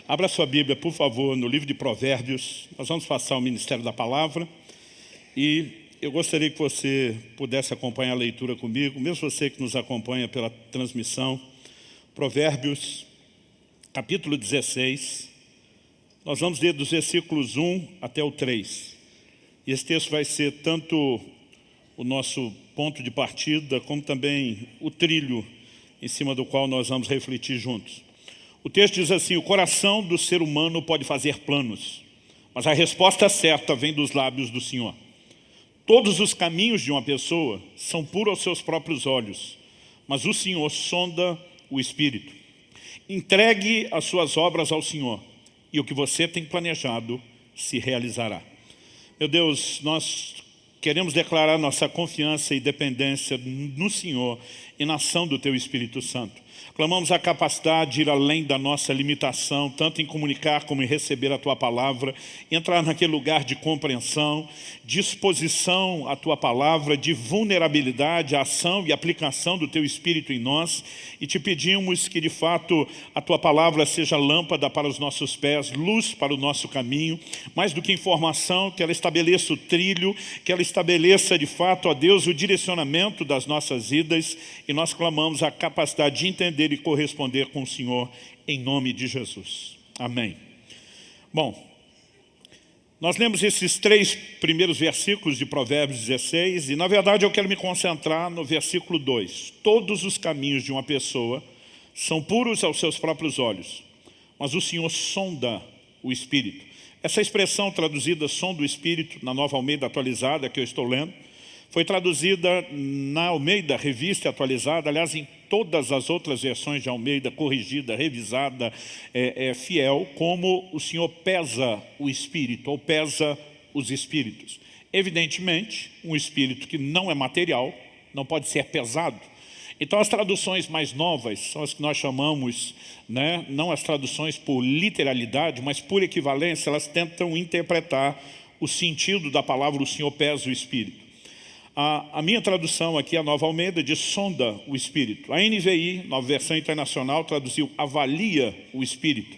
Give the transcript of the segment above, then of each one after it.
Abra sua Bíblia, por favor, no livro de Provérbios. Nós vamos passar o Ministério da Palavra. E eu gostaria que você pudesse acompanhar a leitura comigo, mesmo você que nos acompanha pela transmissão. Provérbios, capítulo 16. Nós vamos ler dos versículos 1 até o 3. E esse texto vai ser tanto o nosso ponto de partida, como também o trilho em cima do qual nós vamos refletir juntos. O texto diz assim: o coração do ser humano pode fazer planos, mas a resposta certa vem dos lábios do Senhor. Todos os caminhos de uma pessoa são puros aos seus próprios olhos, mas o Senhor sonda o espírito. Entregue as suas obras ao Senhor, e o que você tem planejado se realizará. Meu Deus, nós queremos declarar nossa confiança e dependência no Senhor e na ação do Teu Espírito Santo. Clamamos a capacidade de ir além da nossa limitação, tanto em comunicar como em receber a Tua Palavra, entrar naquele lugar de compreensão, disposição à Tua Palavra, de vulnerabilidade, ação e aplicação do Teu Espírito em nós. E Te pedimos que de fato a Tua Palavra seja lâmpada para os nossos pés, luz para o nosso caminho, mais do que informação, que ela estabeleça o trilho, que ela estabeleça de fato, ó Deus, o direcionamento das nossas vidas. E nós clamamos a capacidade de entender e corresponder com o Senhor, em nome de Jesus. Amém. Bom, nós lemos esses 3 primeiros versículos de Provérbios 16, e na verdade eu quero me concentrar no versículo 2. Todos os caminhos de uma pessoa são puros aos seus próprios olhos, mas o Senhor sonda o espírito. Essa expressão traduzida sonda o espírito, na Nova Almeida atualizada que eu estou lendo, foi traduzida na Almeida Revista Atualizada, aliás, em todas as outras versões de Almeida, corrigida, revisada, fiel, como o Senhor pesa o espírito, ou pesa os espíritos. Evidentemente, um espírito que não é material, não pode ser pesado. Então, as traduções mais novas são as que nós chamamos, não as traduções por literalidade, mas por equivalência, elas tentam interpretar o sentido da palavra o Senhor pesa o espírito. A minha tradução aqui, a Nova Almeida, diz sonda o espírito. A NVI, Nova Versão Internacional, traduziu avalia o espírito.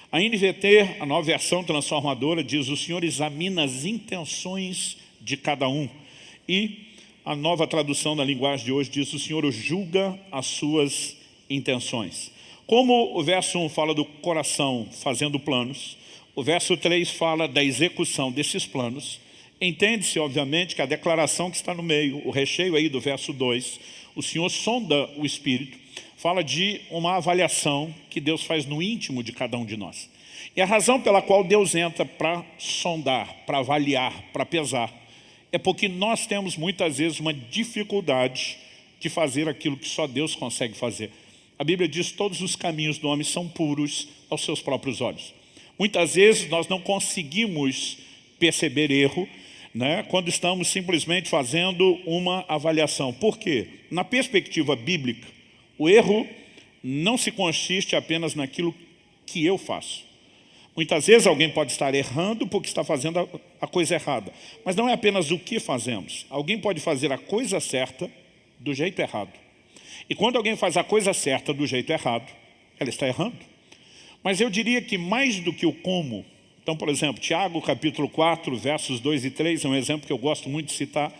A NVT, a Nova Versão Transformadora, diz o Senhor examina as intenções de cada um. E a nova tradução na linguagem de hoje diz o Senhor julga as suas intenções. Como o verso 1 fala do coração fazendo planos, o verso 3 fala da execução desses planos. Entende-se, obviamente, que a declaração que está no meio, o recheio aí do verso 2, o Senhor sonda o espírito, fala de uma avaliação que Deus faz no íntimo de cada um de nós. E a razão pela qual Deus entra para sondar, para avaliar, para pesar, é porque nós temos muitas vezes uma dificuldade de fazer aquilo que só Deus consegue fazer. A Bíblia diz que todos os caminhos do homem são puros aos seus próprios olhos. Muitas vezes nós não conseguimos perceber erro, quando estamos simplesmente fazendo uma avaliação. Por quê? Na perspectiva bíblica, o erro não se consiste apenas naquilo que eu faço. Muitas vezes alguém pode estar errando porque está fazendo a coisa errada. Mas não é apenas o que fazemos. Alguém pode fazer a coisa certa do jeito errado. E quando alguém faz a coisa certa do jeito errado, ela está errando. Mas eu diria que mais do que o como. Então, por exemplo, Tiago, capítulo 4, versos 2 e 3, é um exemplo que eu gosto muito de citar.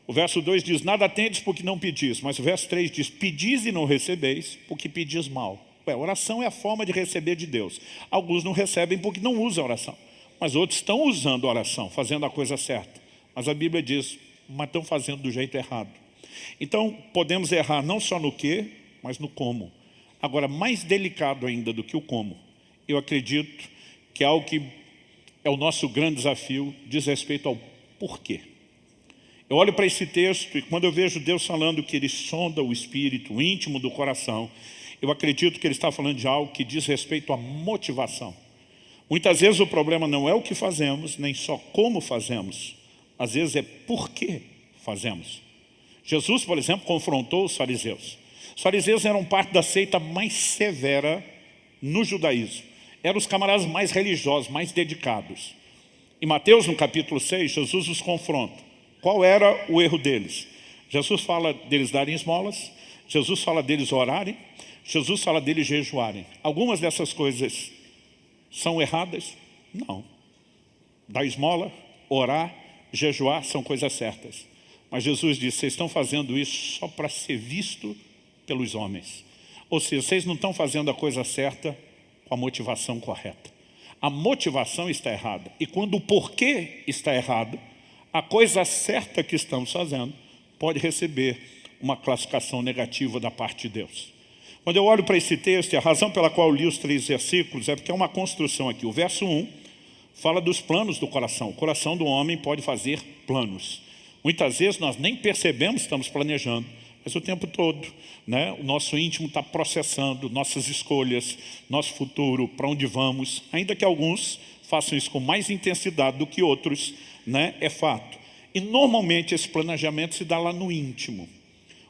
O verso 2 diz, nada tendes porque não pedis. Mas o verso 3 diz, pedis e não recebeis porque pedis mal. Oração é a forma de receber de Deus. Alguns não recebem porque não usam a oração. Mas outros estão usando a oração, fazendo a coisa certa. Mas a Bíblia diz, mas estão fazendo do jeito errado. Então, podemos errar não só no que, mas no como. Agora, mais delicado ainda do que o como, eu acredito que é algo que é o nosso grande desafio, diz respeito ao porquê. Eu olho para esse texto e quando eu vejo Deus falando que Ele sonda o espírito, o íntimo do coração, eu acredito que Ele está falando de algo que diz respeito à motivação. Muitas vezes o problema não é o que fazemos, nem só como fazemos. Às vezes é por que fazemos. Jesus, por exemplo, confrontou os fariseus. Os fariseus eram parte da seita mais severa no judaísmo. Eram os camaradas mais religiosos, mais dedicados. Em Mateus, no capítulo 6, Jesus os confronta. Qual era o erro deles? Jesus fala deles darem esmolas, Jesus fala deles orarem, Jesus fala deles jejuarem. Algumas dessas coisas são erradas? Não. Dar esmola, orar, jejuar são coisas certas. Mas Jesus disse, vocês estão fazendo isso só para ser visto pelos homens. Ou seja, vocês não estão fazendo a coisa certa com a motivação correta. A motivação está errada. E quando o porquê está errado, a coisa certa que estamos fazendo pode receber uma classificação negativa da parte de Deus. Quando eu olho para esse texto, e a razão pela qual eu li os 3 versículos é porque é uma construção aqui. O verso 1 fala dos planos do coração. O coração do homem pode fazer planos. Muitas vezes nós nem percebemos que estamos planejando, mas o tempo todo, né, o nosso íntimo está processando nossas escolhas, nosso futuro, para onde vamos. Ainda que alguns façam isso com mais intensidade do que outros, né, é fato. E normalmente esse planejamento se dá lá no íntimo.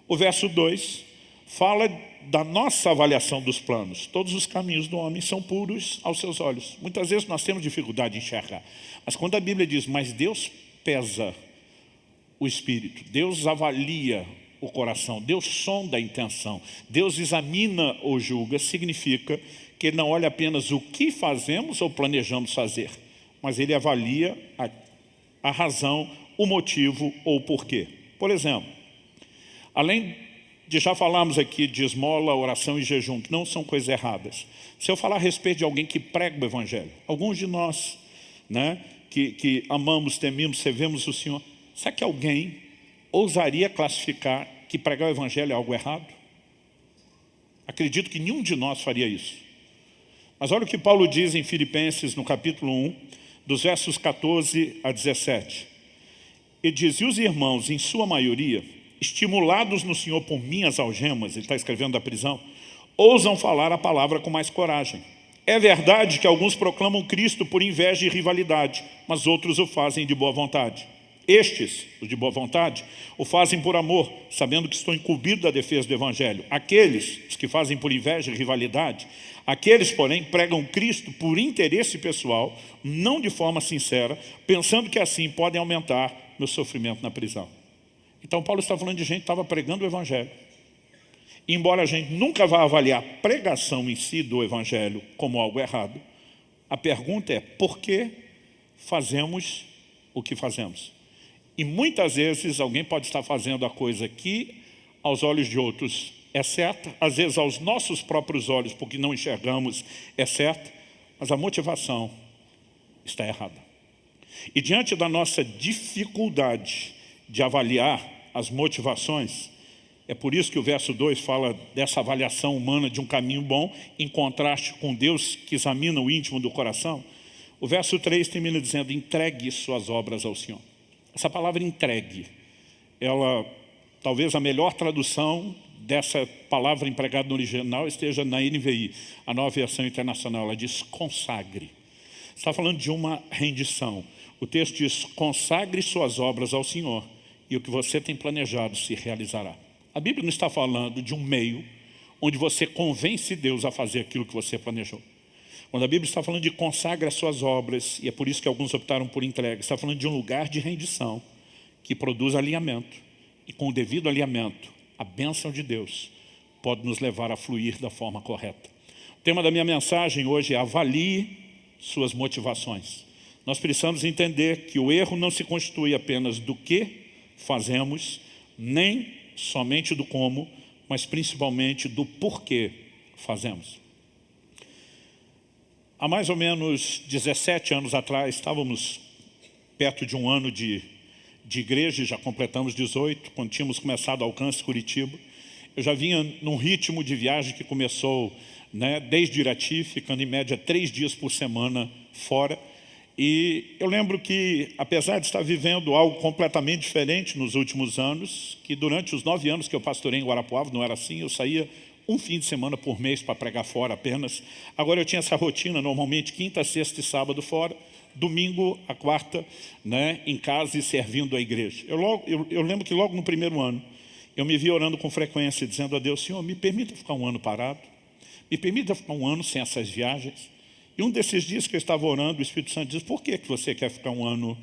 O verso 2 fala da nossa avaliação dos planos. Todos os caminhos do homem são puros aos seus olhos. Muitas vezes nós temos dificuldade de enxergar. Mas quando a Bíblia diz, mas Deus pesa o espírito, Deus avalia o coração, Deus sonda a intenção, Deus examina ou julga, significa que Ele não olha apenas o que fazemos ou planejamos fazer, mas Ele avalia a razão, o motivo ou o porquê. Por exemplo, além de já falarmos aqui de esmola, oração e jejum, que não são coisas erradas. Se eu falar a respeito de alguém que prega o Evangelho, alguns de nós, né, que amamos, tememos, servemos o Senhor, será que alguém ousaria classificar que pregar o Evangelho é algo errado? Acredito que nenhum de nós faria isso. Mas olha o que Paulo diz em Filipenses, no capítulo 1, dos versos 14 a 17. Ele diz, e os irmãos, em sua maioria, estimulados no Senhor por minhas algemas, ele está escrevendo da prisão, ousam falar a palavra com mais coragem. É verdade que alguns proclamam Cristo por inveja e rivalidade, mas outros o fazem de boa vontade. Estes, os de boa vontade, o fazem por amor, sabendo que estou incumbido da defesa do Evangelho. Aqueles, os que fazem por inveja e rivalidade, aqueles, porém, pregam Cristo por interesse pessoal, não de forma sincera, pensando que assim podem aumentar meu sofrimento na prisão. Então Paulo está falando de gente que estava pregando o Evangelho. E, embora a gente nunca vá avaliar a pregação em si do Evangelho como algo errado, a pergunta é, por que fazemos o que fazemos? E muitas vezes alguém pode estar fazendo a coisa que aos olhos de outros é certa, às vezes aos nossos próprios olhos, porque não enxergamos, é certa, mas a motivação está errada. E diante da nossa dificuldade de avaliar as motivações, é por isso que o verso 2 fala dessa avaliação humana de um caminho bom, em contraste com Deus que examina o íntimo do coração. O verso 3 termina dizendo, entregue suas obras ao Senhor. Essa palavra entregue, ela, talvez a melhor tradução dessa palavra empregada no original esteja na NVI, a Nova Versão Internacional, ela diz consagre. Está falando de uma rendição. O texto diz, consagre suas obras ao Senhor, e o que você tem planejado se realizará. A Bíblia não está falando de um meio onde você convence Deus a fazer aquilo que você planejou. Quando a Bíblia está falando de consagre as suas obras, e é por isso que alguns optaram por entrega, está falando de um lugar de rendição que produz alinhamento. E com o devido alinhamento, a bênção de Deus pode nos levar a fluir da forma correta. O tema da minha mensagem hoje é avalie suas motivações. Nós precisamos entender que o erro não se constitui apenas do que fazemos, nem somente do como, mas principalmente do porquê fazemos. Há mais ou menos 17 anos atrás, estávamos perto de um ano de igreja, já completamos 18, quando tínhamos começado Alcance Curitiba. Eu já vinha num ritmo de viagem que começou, né, desde Irati, ficando em média 3 dias por semana fora. E eu lembro que, apesar de estar vivendo algo completamente diferente nos últimos anos, que durante os 9 anos que eu pastorei em Guarapuava, não era assim, eu saía um fim de semana por mês para pregar fora apenas. Agora eu tinha essa rotina, normalmente quinta, sexta e sábado fora, domingo a quarta, né, em casa e servindo a igreja. Eu lembro que logo no primeiro ano, eu me vi orando com frequência, dizendo a Deus, Senhor, me permita ficar um ano parado, me permita ficar um ano sem essas viagens. E um desses dias que eu estava orando, o Espírito Santo diz, por que você quer ficar um ano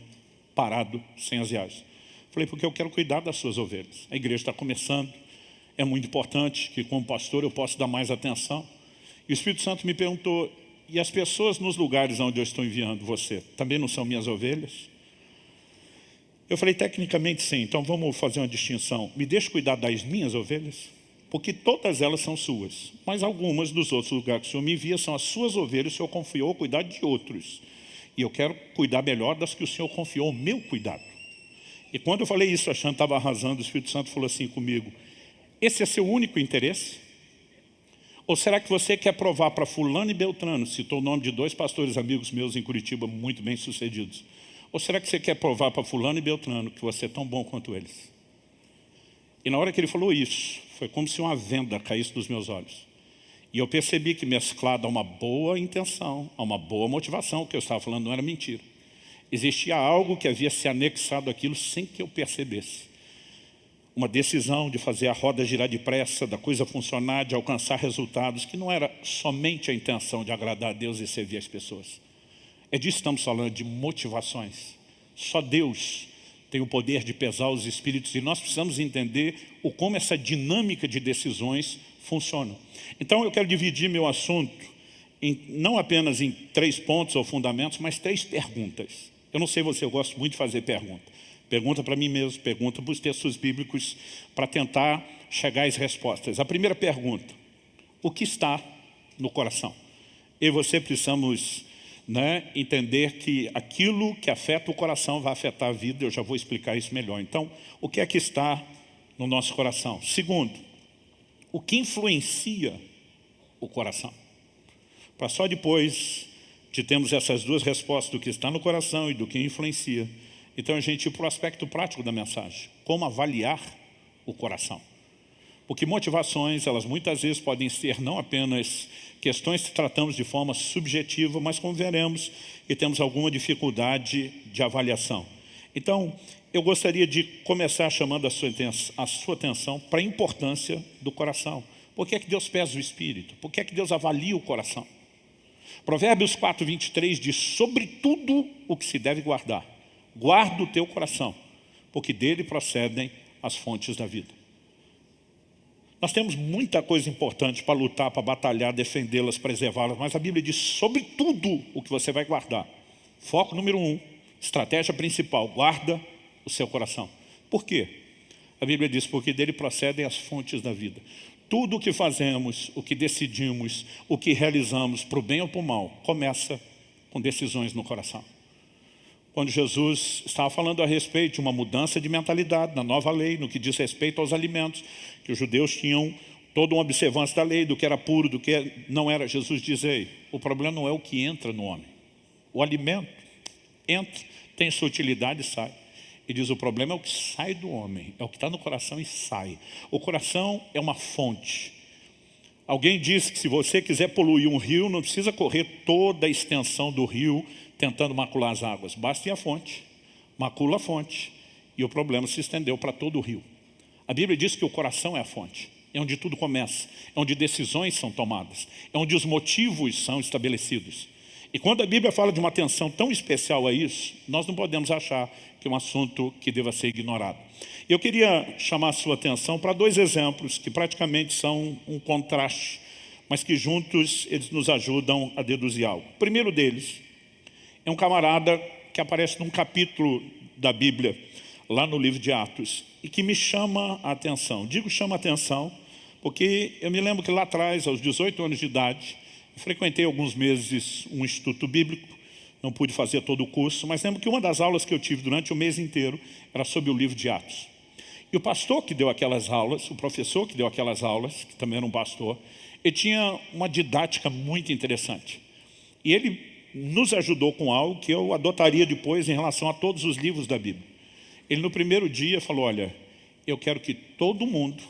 parado sem as viagens? Falei, porque eu quero cuidar das suas ovelhas. A igreja está começando, é muito importante que como pastor eu possa dar mais atenção. E o Espírito Santo me perguntou, e as pessoas nos lugares onde eu estou enviando você também não são minhas ovelhas? Eu falei, tecnicamente sim, então vamos fazer uma distinção. Me deixe cuidar das minhas ovelhas? Porque todas elas são suas, mas algumas dos outros lugares que o Senhor me envia são as suas ovelhas, o Senhor confiou cuidar de outros. E eu quero cuidar melhor das que o Senhor confiou o meu cuidado. E quando eu falei isso, achando que estava arrasando, o Espírito Santo falou assim comigo, esse é seu único interesse? Ou será que você quer provar para fulano e Beltrano, citou o nome de 2 pastores amigos meus em Curitiba, muito bem sucedidos, ou será que você quer provar para fulano e Beltrano que você é tão bom quanto eles? E na hora que ele falou isso, foi como se uma venda caísse dos meus olhos. E eu percebi que mesclado a uma boa intenção, a uma boa motivação, o que eu estava falando não era mentira. Existia algo que havia se anexado àquilo sem que eu percebesse. Uma decisão de fazer a roda girar depressa, da coisa funcionar, de alcançar resultados, que não era somente a intenção de agradar a Deus e servir as pessoas. É disso que estamos falando, de motivações. Só Deus tem o poder de pesar os espíritos e nós precisamos entender como essa dinâmica de decisões funciona. Então eu quero dividir meu assunto não apenas em 3 pontos ou fundamentos, mas 3 perguntas. Eu não sei você, eu gosto muito de fazer pergunta. Pergunta para mim mesmo, pergunta para os textos bíblicos para tentar chegar às respostas. A primeira pergunta, o que está no coração? Eu e você precisamos entender que aquilo que afeta o coração vai afetar a vida, eu já vou explicar isso melhor. Então, o que é que está no nosso coração? Segundo, o que influencia o coração? Para só depois de termos essas 2 respostas, do que está no coração e do que influencia, então a gente ir para o aspecto prático da mensagem, como avaliar o coração. Porque motivações, elas muitas vezes podem ser não apenas questões que tratamos de forma subjetiva, mas como veremos, que temos alguma dificuldade de avaliação. Então, eu gostaria de começar chamando a sua atenção para a importância do coração. Por que é que Deus pesa o espírito? Por que é que Deus avalia o coração? Provérbios 4:23 diz, sobre tudo o que se deve guardar, guarda o teu coração, porque dele procedem as fontes da vida. Nós temos muita coisa importante para lutar, para batalhar, defendê-las, preservá-las, mas a Bíblia diz sobre tudo o que você vai guardar. Foco número 1, estratégia principal, guarda o seu coração. Por quê? A Bíblia diz, porque dele procedem as fontes da vida. Tudo o que fazemos, o que decidimos, o que realizamos, para o bem ou para o mal, começa com decisões no coração. Quando Jesus estava falando a respeito de uma mudança de mentalidade na nova lei, no que diz respeito aos alimentos, que os judeus tinham toda uma observância da lei, do que era puro, do que não era. Jesus diz, ei, o problema não é o que entra no homem. O alimento entra, tem sua utilidade e sai. E diz, o problema é o que sai do homem, é o que está no coração e sai. O coração é uma fonte. Alguém disse que se você quiser poluir um rio, não precisa correr toda a extensão do rio tentando macular as águas. Basta ir à fonte, macula a fonte, e o problema se estendeu para todo o rio. A Bíblia diz que o coração é a fonte, é onde tudo começa, é onde decisões são tomadas, é onde os motivos são estabelecidos. E quando a Bíblia fala de uma atenção tão especial a isso, nós não podemos achar que é um assunto que deva ser ignorado. Eu queria chamar a sua atenção para 2 exemplos que praticamente são um contraste, mas que juntos eles nos ajudam a deduzir algo. O primeiro deles é um camarada que aparece num capítulo da Bíblia, lá no livro de Atos, e que me chama a atenção. Digo chama a atenção porque eu me lembro que lá atrás, aos 18 anos de idade, eu frequentei alguns meses um instituto bíblico, não pude fazer todo o curso, mas lembro que uma das aulas que eu tive durante o mês inteiro era sobre o livro de Atos. E o pastor que deu aquelas aulas, o professor que deu aquelas aulas, que também era um pastor, ele tinha uma didática muito interessante. E ele nos ajudou com algo que eu adotaria depois em relação a todos os livros da Bíblia. Ele no primeiro dia falou, olha, eu quero que todo mundo,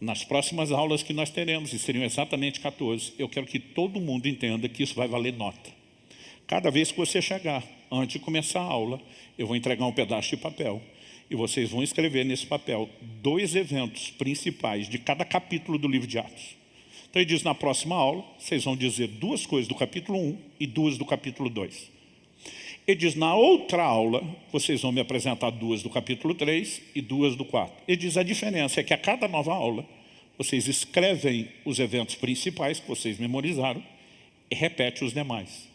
nas próximas aulas que nós teremos, e seriam exatamente 14, eu quero que todo mundo entenda que isso vai valer nota. Cada vez que você chegar, antes de começar a aula, eu vou entregar um pedaço de papel, e vocês vão escrever nesse papel 2 eventos principais de cada capítulo do livro de Atos. Então ele diz, na próxima aula, vocês vão dizer 2 coisas do capítulo 1 e 2 do capítulo 2. Ele diz, na outra aula, vocês vão me apresentar 2 do capítulo 3 e 2 do 4. Ele diz, a diferença é que a cada nova aula, vocês escrevem os eventos principais que vocês memorizaram e repete os demais.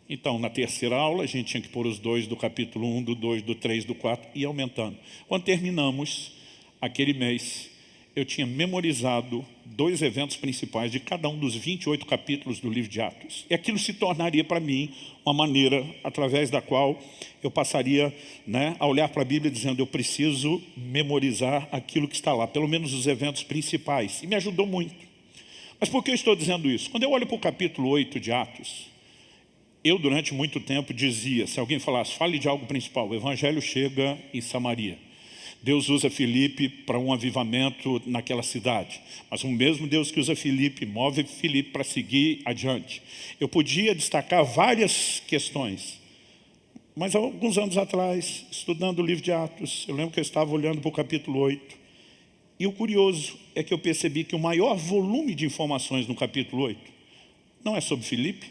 Então, na terceira aula, a gente tinha que pôr os 2 do capítulo 1, do 2, do 3, do 4 e ir aumentando. Quando terminamos aquele mês, eu tinha memorizado 2 eventos principais de cada um dos 28 capítulos do livro de Atos. E aquilo se tornaria para mim uma maneira através da qual eu passaria, a olhar para a Bíblia dizendo, eu preciso memorizar aquilo que está lá, pelo menos os eventos principais. E me ajudou muito. Mas por que eu estou dizendo isso? Quando eu olho para o capítulo 8 de Atos, eu durante muito tempo dizia, se alguém falasse, fale de algo principal, o evangelho chega em Samaria. Deus usa Filipe para um avivamento naquela cidade. Mas o mesmo Deus que usa Filipe, move Filipe para seguir adiante. Eu podia destacar várias questões. Mas há alguns anos atrás, estudando o livro de Atos, eu lembro que eu estava olhando para o capítulo 8. E o curioso é que eu percebi que o maior volume de informações no capítulo 8 não é sobre Filipe,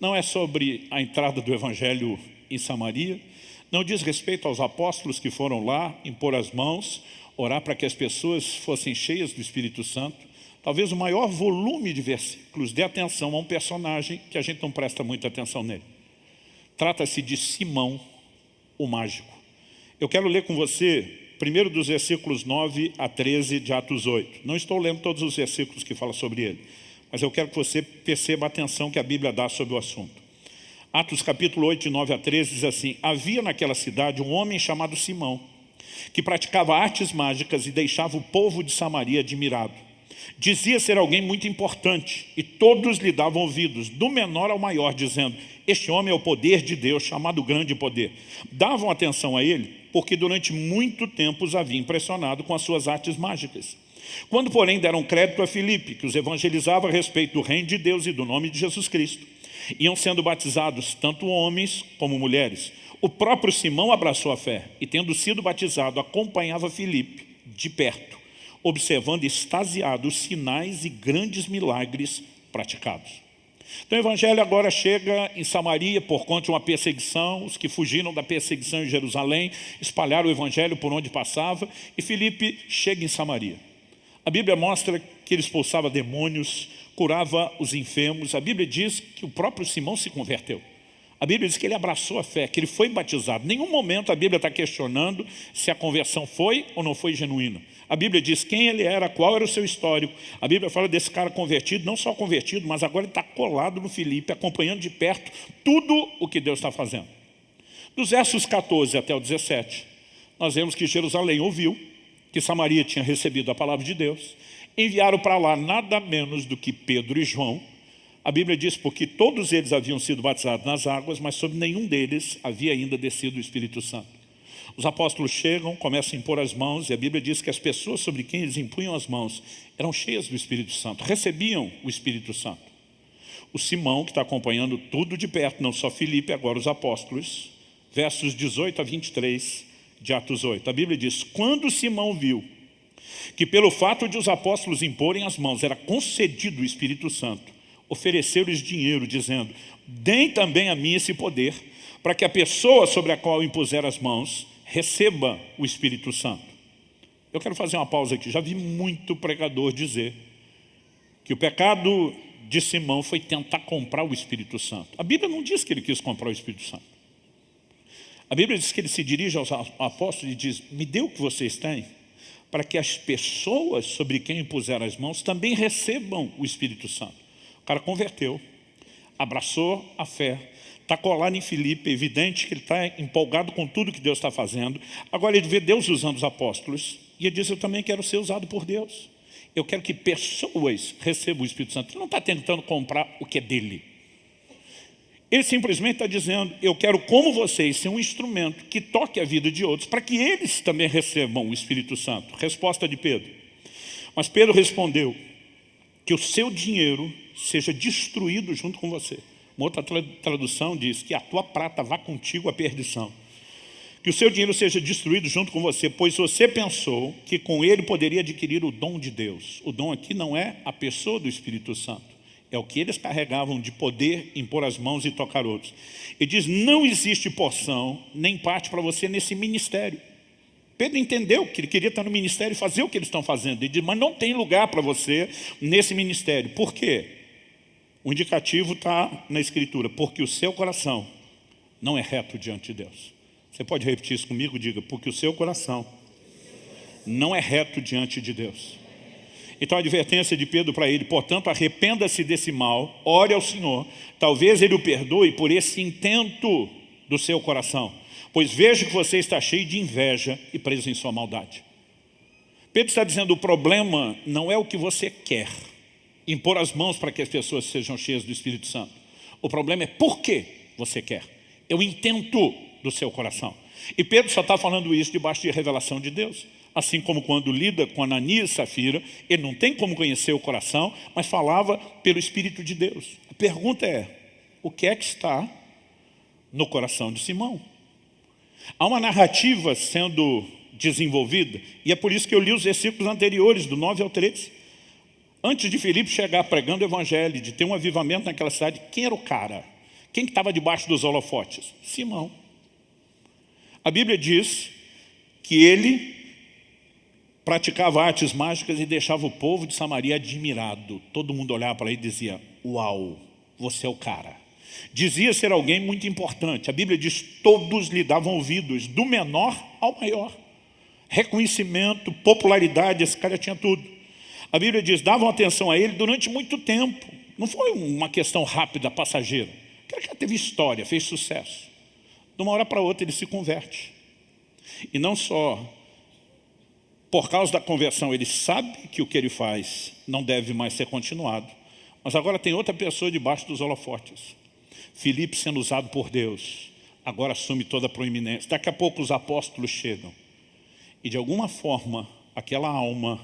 não é sobre a entrada do evangelho em Samaria, não diz respeito aos apóstolos que foram lá impor as mãos, orar para que as pessoas fossem cheias do Espírito Santo. Talvez o maior volume de versículos dê atenção a um personagem que a gente não presta muita atenção nele. Trata-se de Simão, o mágico. Eu quero ler com você, primeiro dos versículos 9 a 13 de Atos 8. Não estou lendo todos os versículos que falam sobre ele, mas eu quero que você perceba a atenção que a Bíblia dá sobre o assunto. Atos capítulo 8, de 9 a 13, diz assim, havia naquela cidade um homem chamado Simão, que praticava artes mágicas e deixava o povo de Samaria admirado. Dizia ser alguém muito importante, e todos lhe davam ouvidos, do menor ao maior, dizendo, este homem é o poder de Deus, chamado grande poder. Davam atenção a ele, porque durante muito tempo os havia impressionado com as suas artes mágicas. Quando, porém, deram crédito a Filipe, que os evangelizava a respeito do reino de Deus e do nome de Jesus Cristo, iam sendo batizados tanto homens como mulheres. O próprio Simão abraçou a fé e, tendo sido batizado, acompanhava Filipe de perto, observando extasiado os sinais e grandes milagres praticados. Então o evangelho agora chega em Samaria por conta de uma perseguição. Os que fugiram da perseguição em Jerusalém espalharam o evangelho por onde passava, e Filipe chega em Samaria. A Bíblia mostra que ele expulsava demônios, curava os enfermos. A Bíblia diz que o próprio Simão se converteu. A Bíblia diz que ele abraçou a fé, que ele foi batizado. Em nenhum momento a Bíblia está questionando se a conversão foi ou não foi genuína. A Bíblia diz quem ele era, qual era o seu histórico. A Bíblia fala desse cara convertido, não só convertido, mas agora ele está colado no Filipe, acompanhando de perto tudo o que Deus está fazendo. Dos versos 14 até o 17, nós vemos que Jerusalém ouviu que Samaria tinha recebido a palavra de Deus. Enviaram para lá nada menos do que Pedro e João. A Bíblia diz porque todos eles haviam sido batizados nas águas, mas sobre nenhum deles havia ainda descido o Espírito Santo. Os apóstolos chegam, começam a impor as mãos, e a Bíblia diz que as pessoas sobre quem eles impunham as mãos eram cheias do Espírito Santo, recebiam o Espírito Santo. O Simão, que está acompanhando tudo de perto, não só Filipe, agora os apóstolos, versos 18 a 23 de Atos 8. A Bíblia diz, quando Simão viu que pelo fato de os apóstolos imporem as mãos era concedido o Espírito Santo, ofereceu-lhes dinheiro, dizendo, deem também a mim esse poder, para que a pessoa sobre a qual eu impuser as mãos receba o Espírito Santo. Eu quero fazer uma pausa aqui. Já vi muito pregador dizer que o pecado de Simão foi tentar comprar o Espírito Santo. A Bíblia não diz que ele quis comprar o Espírito Santo. A Bíblia diz que ele se dirige aos apóstolos e diz, me dê o que vocês têm, para que as pessoas sobre quem impuser as mãos também recebam o Espírito Santo. O cara converteu, abraçou a fé, está colado em Filipe, é evidente que ele está empolgado com tudo que Deus está fazendo. Agora ele vê Deus usando os apóstolos, e ele diz, eu também quero ser usado por Deus. Eu quero que pessoas recebam o Espírito Santo. Ele não está tentando comprar o que é dele. Ele simplesmente está dizendo, eu quero como vocês ser um instrumento que toque a vida de outros, para que eles também recebam o Espírito Santo. Resposta de Pedro. Mas Pedro respondeu, que o seu dinheiro seja destruído junto com você. Uma outra tradução diz que a tua prata vá contigo à perdição. Que o seu dinheiro seja destruído junto com você, pois você pensou que com ele poderia adquirir o dom de Deus. O dom aqui não é a pessoa do Espírito Santo. É o que eles carregavam de poder impor as mãos e tocar outros. Ele diz, não existe porção nem parte para você nesse ministério. Pedro entendeu que ele queria estar no ministério e fazer o que eles estão fazendo. Ele diz, mas não tem lugar para você nesse ministério. Por quê? O indicativo está na Escritura, porque o seu coração não é reto diante de Deus. Você pode repetir isso comigo? Diga, porque o seu coração não é reto diante de Deus. Então a advertência de Pedro para ele, portanto, arrependa-se desse mal, ore ao Senhor, talvez Ele o perdoe por esse intento do seu coração, pois vejo que você está cheio de inveja e preso em sua maldade. Pedro está dizendo, o problema não é o que você quer, impor as mãos para que as pessoas sejam cheias do Espírito Santo. O problema é por que você quer, é o intento do seu coração. E Pedro só está falando isso debaixo de revelação de Deus. Assim como quando lida com Ananias e Safira, ele não tem como conhecer o coração, mas falava pelo Espírito de Deus. A pergunta é, o que é que está no coração de Simão? Há uma narrativa sendo desenvolvida, e é por isso que eu li os versículos anteriores, do 9 ao 13. Antes de Filipe chegar pregando o evangelho, de ter um avivamento naquela cidade, quem era o cara? Quem estava debaixo dos holofotes? Simão. A Bíblia diz que ele praticava artes mágicas e deixava o povo de Samaria admirado. Todo mundo olhava para ele e dizia, uau, você é o cara. Dizia ser alguém muito importante. A Bíblia diz, todos lhe davam ouvidos, do menor ao maior. Reconhecimento, popularidade, esse cara tinha tudo. A Bíblia diz, davam atenção a ele durante muito tempo. Não foi uma questão rápida, passageira. O cara teve história, fez sucesso. De uma hora para outra ele se converte. E não só por causa da conversão, ele sabe que o que ele faz não deve mais ser continuado. Mas agora tem outra pessoa debaixo dos holofotes. Filipe, sendo usado por Deus, agora assume toda a proeminência. Daqui a pouco os apóstolos chegam. E de alguma forma, aquela alma,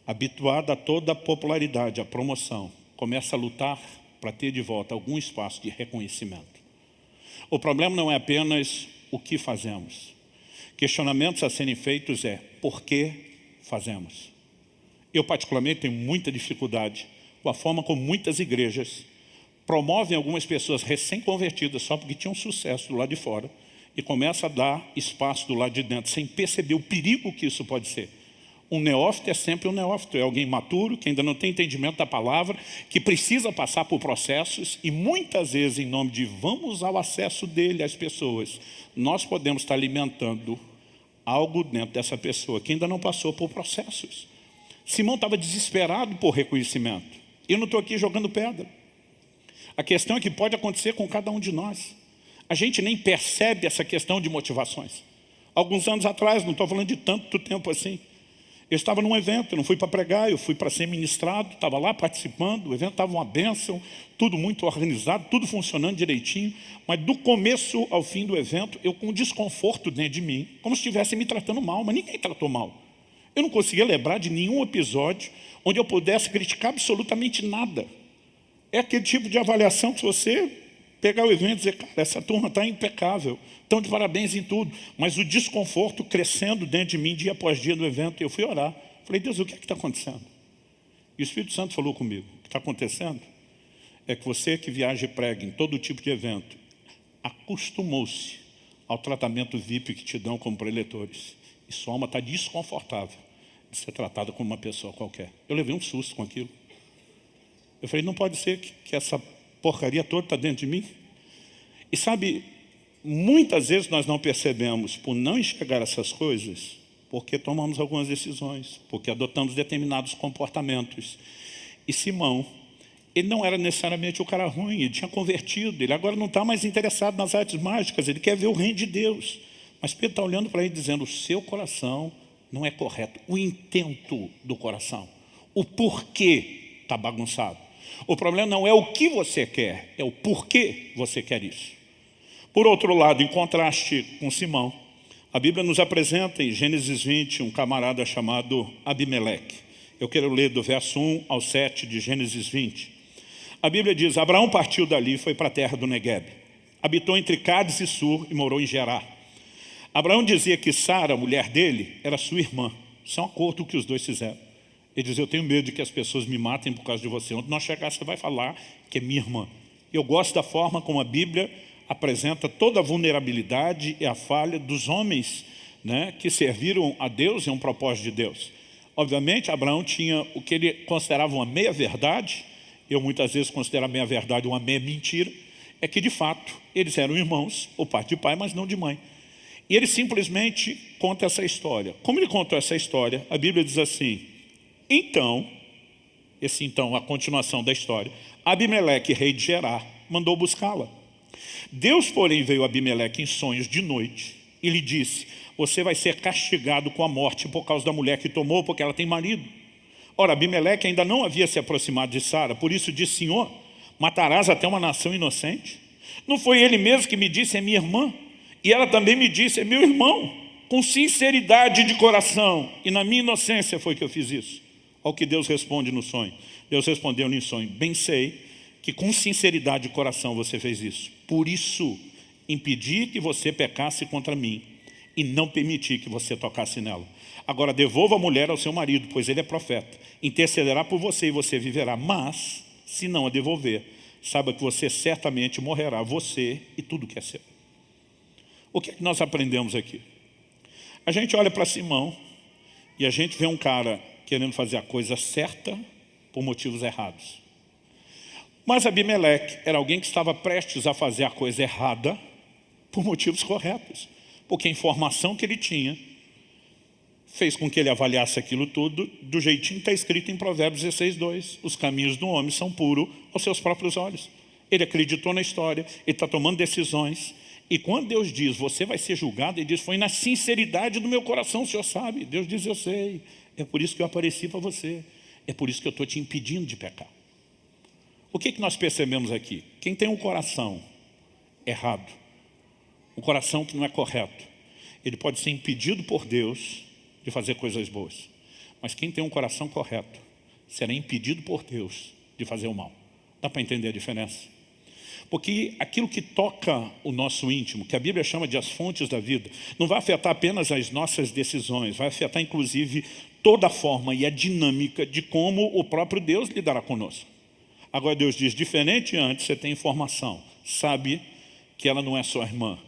habituada a toda a popularidade, a promoção, começa a lutar para ter de volta algum espaço de reconhecimento. O problema não é apenas o que fazemos. Questionamentos a serem feitos é, por que fazemos? Eu particularmente tenho muita dificuldade com a forma como muitas igrejas promovem algumas pessoas recém-convertidas só porque tinham sucesso do lado de fora e começa a dar espaço do lado de dentro, sem perceber o perigo que isso pode ser. Um neófito é sempre um neófito, é alguém maturo, que ainda não tem entendimento da palavra, que precisa passar por processos e muitas vezes, em nome de vamos ao acesso dele às pessoas, nós podemos estar alimentando algo dentro dessa pessoa que ainda não passou por processos. Simão estava desesperado por reconhecimento. Eu não estou aqui jogando pedra. A questão é que pode acontecer com cada um de nós. A gente nem percebe essa questão de motivações. Alguns anos atrás, não estou falando de tanto tempo assim, eu estava num evento, eu não fui para pregar, eu fui para ser ministrado, estava lá participando, o evento estava uma bênção, tudo muito organizado, tudo funcionando direitinho, mas do começo ao fim do evento, eu com um desconforto dentro de mim, como se estivessem me tratando mal, mas ninguém tratou mal. Eu não conseguia lembrar de nenhum episódio onde eu pudesse criticar absolutamente nada. É aquele tipo de avaliação que você pegar o evento e dizer, cara, essa turma está impecável, estão de parabéns em tudo, mas o desconforto crescendo dentro de mim dia após dia no evento, eu fui orar. Falei, Deus, o que é que está acontecendo? E o Espírito Santo falou comigo, o que está acontecendo é que você que viaja e prega em todo tipo de evento, acostumou-se ao tratamento VIP que te dão como preletores. E sua alma está desconfortável de ser tratada como uma pessoa qualquer. Eu levei um susto com aquilo. Eu falei, não pode ser que essa porcaria toda está dentro de mim. E sabe, muitas vezes nós não percebemos por não enxergar essas coisas, porque tomamos algumas decisões, porque adotamos determinados comportamentos. E Simão, ele não era necessariamente o cara ruim, ele tinha convertido, ele agora não está mais interessado nas artes mágicas, ele quer ver o reino de Deus. Mas Pedro está olhando para ele dizendo, o seu coração não é correto, o intento do coração, o porquê está bagunçado. O problema não é o que você quer, é o porquê você quer isso. Por outro lado, em contraste com Simão, a Bíblia nos apresenta em Gênesis 20 um camarada chamado Abimeleque. Eu quero ler do verso 1 ao 7 de Gênesis 20. A Bíblia diz, Abraão partiu dali e foi para a terra do Neguebe. Habitou entre Cádiz e Sur e morou em Gerar. Abraão dizia que Sara, a mulher dele, era sua irmã. Isso é um acordo que os dois fizeram. Ele diz, eu tenho medo de que as pessoas me matem por causa de você. Onde nós chegar, você vai falar que é minha irmã. Eu gosto da forma como a Bíblia apresenta toda a vulnerabilidade e a falha dos homens, né, que serviram a Deus e a um propósito de Deus. Obviamente, Abraão tinha o que ele considerava uma meia-verdade eu muitas vezes considero a minha verdade uma meia mentira, é que de fato eles eram irmãos, por parte de pai, mas não de mãe. E ele simplesmente conta essa história. Como ele contou essa história, a Bíblia diz assim: então, a continuação da história, Abimeleque, rei de Gerar, mandou buscá-la. Deus, porém, veio a Abimeleque em sonhos de noite e lhe disse: você vai ser castigado com a morte por causa da mulher que tomou, porque ela tem marido. Ora, Abimeleque ainda não havia se aproximado de Sara, por isso disse: Senhor, matarás até uma nação inocente? Não foi ele mesmo que me disse: é minha irmã? E ela também me disse: é meu irmão. Com sinceridade de coração e na minha inocência foi que eu fiz isso. Olha o que Deus responde no sonho. Deus respondeu no sonho: bem sei que com sinceridade de coração você fez isso. Por isso impedi que você pecasse contra mim e não permiti que você tocasse nela. Agora devolva a mulher ao seu marido, pois ele é profeta. Intercederá por você e você viverá. Mas, se não a devolver, saiba que você certamente morrerá, você e tudo que é seu. O que é que nós aprendemos aqui? A gente olha para Simão e a gente vê um cara querendo fazer a coisa certa por motivos errados. Mas Abimeleque era alguém que estava prestes a fazer a coisa errada por motivos corretos. Porque a informação que ele tinha fez com que ele avaliasse aquilo tudo do jeitinho que está escrito em Provérbios 16:2. Os caminhos do homem são puros aos seus próprios olhos. Ele acreditou na história, ele está tomando decisões. E quando Deus diz: você vai ser julgado, ele diz: foi na sinceridade do meu coração, o Senhor sabe. Deus diz: eu sei, é por isso que eu apareci para você. É por isso que eu estou te impedindo de pecar. O que nós percebemos aqui? Quem tem um coração errado, um coração que não é correto, ele pode ser impedido por Deus de fazer coisas boas. Mas quem tem um coração correto será impedido por Deus de fazer o mal. Dá para entender a diferença? Porque aquilo que toca o nosso íntimo, que a Bíblia chama de as fontes da vida, não vai afetar apenas as nossas decisões, vai afetar inclusive toda a forma e a dinâmica de como o próprio Deus lidará conosco. Agora Deus diz: diferente antes, você tem informação, sabe que ela não é sua irmã,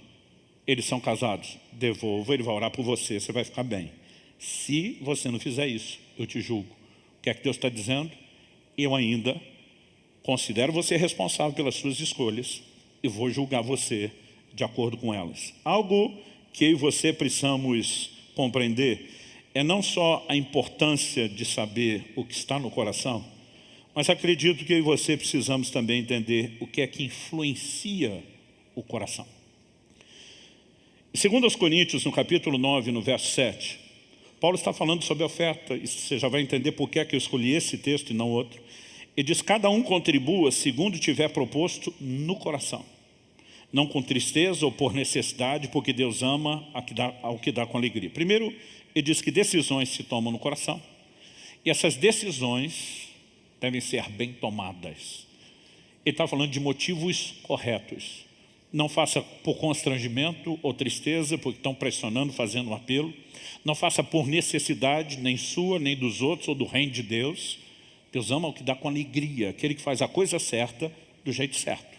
eles são casados, devolva, ele vai orar por você, você vai ficar bem. Se você não fizer isso, eu te julgo. O que é que Deus está dizendo? Eu ainda considero você responsável pelas suas escolhas e vou julgar você de acordo com elas. Algo que eu e você precisamos compreender é não só a importância de saber o que está no coração, mas acredito que eu e você precisamos também entender o que é que influencia o coração. Segundo aos Coríntios, no capítulo 9, no verso 7, Paulo está falando sobre a oferta, e você já vai entender por que é que eu escolhi esse texto e não outro. Ele diz: cada um contribua segundo tiver proposto no coração, não com tristeza ou por necessidade, porque Deus ama ao que dá com alegria. Primeiro, ele diz que decisões se tomam no coração, e essas decisões devem ser bem tomadas. Ele está falando de motivos corretos. Não faça por constrangimento ou tristeza, porque estão pressionando, fazendo um apelo. Não faça por necessidade, nem sua, nem dos outros, ou do reino de Deus. Deus ama o que dá com alegria, aquele que faz a coisa certa do jeito certo.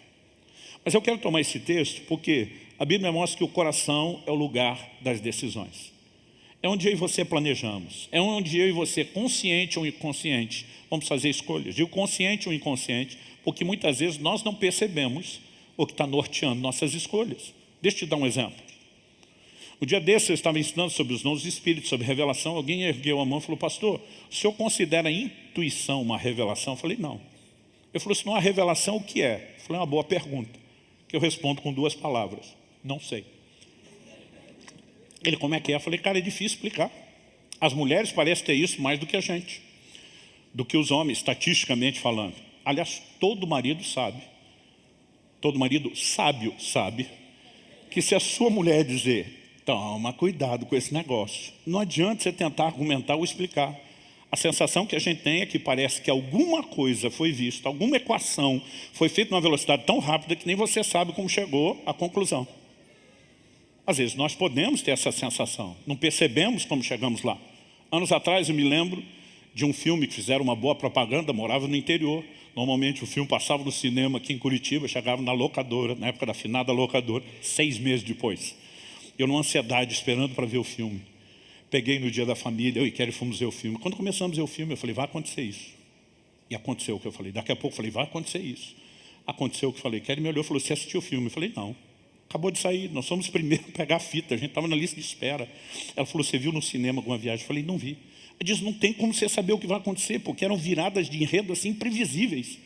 Mas eu quero tomar esse texto porque a Bíblia mostra que o coração é o lugar das decisões. É onde eu e você planejamos. É onde eu e você, consciente ou inconsciente, vamos fazer escolhas. Digo consciente ou inconsciente, porque muitas vezes nós não percebemos o que está norteando nossas escolhas. Deixa eu te dar um exemplo. Um dia desse eu estava ensinando sobre os dons do Espírito, sobre revelação. Alguém ergueu a mão e falou: pastor, o senhor considera a intuição uma revelação? Eu falei: não. Ele falou: se não há revelação, o que é? Eu falei: uma boa pergunta, que eu respondo com 2 palavras: não sei. Ele: como é que é? Eu falei: cara, é difícil explicar. As mulheres parecem ter isso mais do que a gente, do que os homens, estatisticamente falando. Aliás, todo marido sabe, todo marido sábio sabe, que se a sua mulher dizer: toma cuidado com esse negócio, não adianta você tentar argumentar ou explicar. A sensação que a gente tem é que parece que alguma coisa foi vista, alguma equação foi feita numa velocidade tão rápida que nem você sabe como chegou à conclusão. Às vezes nós podemos ter essa sensação, não percebemos como chegamos lá. Anos atrás eu me lembro de um filme que fizeram uma boa propaganda, morava no interior. Normalmente o filme passava no cinema aqui em Curitiba, chegava na locadora, na época da finada locadora, 6 meses depois. Eu numa ansiedade, esperando para ver o filme. Peguei no dia da família, eu e Kelly fomos ver o filme. Quando começamos a ver o filme, eu falei: vai acontecer isso. E aconteceu o que eu falei. Daqui a pouco eu falei, vai acontecer isso. Aconteceu o que eu falei. Kelly me olhou e falou, você assistiu o filme? Eu falei, não. Acabou de sair, nós somos os primeiros a pegar a fita, a gente estava na lista de espera. Ela falou, você viu no cinema alguma viagem? Eu falei, não vi. Ela disse, não tem como você saber o que vai acontecer, porque eram viradas de enredo assim imprevisíveis.